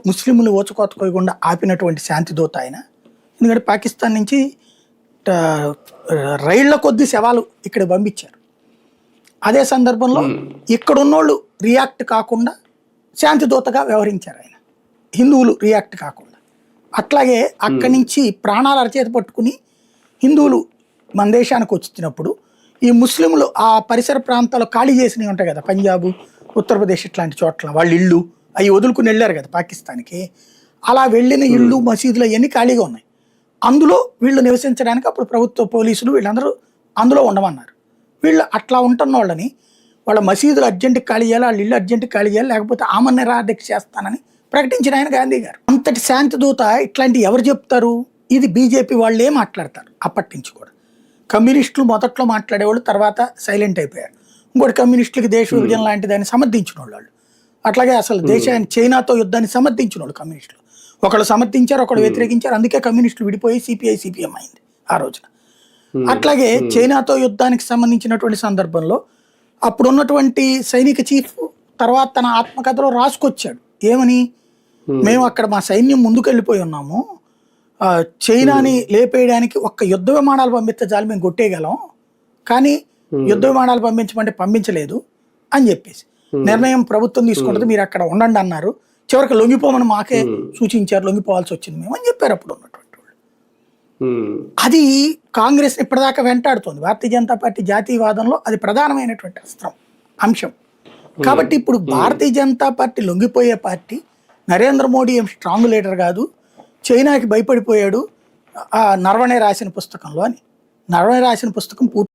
ముస్లింలు ఓచుకోతకోయకుండా ఆపినటువంటి శాంతిదూత ఆయన. ఎందుకంటే పాకిస్తాన్ నుంచి రైళ్ల కొద్ది శవాలు ఇక్కడ పంపించారు. అదే సందర్భంలో ఇక్కడున్నోళ్ళు రియాక్ట్ కాకుండా శాంతిదూతగా వ్యవహరించారు ఆయన, హిందువులు రియాక్ట్ కాకుండా. అట్లాగే అక్కడి నుంచి ప్రాణాలు అరచేత పట్టుకుని హిందువులు మన దేశానికి వచ్చినప్పుడు ఈ ముస్లింలు ఆ పరిసర ప్రాంతాల్లో ఖాళీ చేసినవి ఉంటాయి కదా, పంజాబ్, ఉత్తరప్రదేశ్ ఇట్లాంటి చోట్ల వాళ్ళ ఇళ్ళు అవి వదులుకుని వెళ్ళారు కదా పాకిస్తాన్కి. అలా వెళ్ళిన ఇళ్ళు మసీదులు అవన్నీ ఖాళీగా ఉన్నాయి. అందులో వీళ్ళు నివసించడానికి అప్పుడు ప్రభుత్వ పోలీసులు వీళ్ళందరూ అందులో ఉండమన్నారు. వీళ్ళు అట్లా ఉంటున్న వాళ్ళని వాళ్ళ మసీదులు అర్జెంటుకి ఖాళీ చేయాలి, వాళ్ళ ఇల్లు అర్జెంటుకి ఖాళీ చేయాలి, లేకపోతే ఆమరణ నిరాదీక్ష చేస్తానని ప్రకటించిన ఆయన గాంధీ గారు. అంతటి శాంతిదూత ఇట్లాంటి ఎవరు చెప్తారు? ఇది బీజేపీ వాళ్ళే మాట్లాడతారు అప్పటి నుంచి కూడా. కమ్యూనిస్టులు మొదట్లో మాట్లాడేవాళ్ళు, తర్వాత సైలెంట్ అయిపోయారు. ఇంకోటి కమ్యూనిస్టులకి దేశ విభజన లాంటి దాన్ని సమర్థించిన వాళ్ళు. అట్లాగే అసలు దేశాన్ని చైనాతో యుద్ధాన్ని సమర్థించిన వాళ్ళు కమ్యూనిస్టులు. ఒకళ్ళు సమర్థించారు, ఒకళ్ళు వ్యతిరేకించారు. అందుకే కమ్యూనిస్టులు విడిపోయి సిపిఐ సిపిఎం అయింది ఆ రోజున. అట్లాగే చైనాతో యుద్ధానికి సంబంధించినటువంటి సందర్భంలో అప్పుడున్నటువంటి సైనిక చీఫ్ తర్వాత తన ఆత్మకథలో రాసుకొచ్చాడు ఏమని, మేము అక్కడ మా సైన్యం ముందుకెళ్ళిపోయి ఉన్నాము, చైనాని లేపేయడానికి ఒక్క యుద్ధ విమానాలు పంపిస్తే చాలు మేము కొట్టేయగలం, కానీ యుద్ధ విమానాలు పంపించమంటే పంపించలేదు అని చెప్పేసి నిర్ణయం ప్రభుత్వం తీసుకుంటుంది, మీరు అక్కడ ఉండండి అన్నారు. చివరికి లొంగిపోమని మాకే సూచించారు, లొంగిపోవాల్సి వచ్చింది మేము అని చెప్పారు అప్పుడు ఉన్నటువంటి వాళ్ళు. అది కాంగ్రెస్ ఇప్పటిదాకా వెంటాడుతుంది. భారతీయ జనతా పార్టీ జాతీయవాదంలో అది ప్రధానమైనటువంటి అంశం. కాబట్టి ఇప్పుడు భారతీయ జనతా పార్టీ లొంగిపోయే పార్టీ. నరేంద్ర మోడీ ఏం స్ట్రాంగ్ లీడర్ కాదు, చైనాకి భయపడిపోయాడు ఆ నరవణే రాసిన పుస్తకంలో అని. నరవణే రాసిన పుస్తకం పూర్తి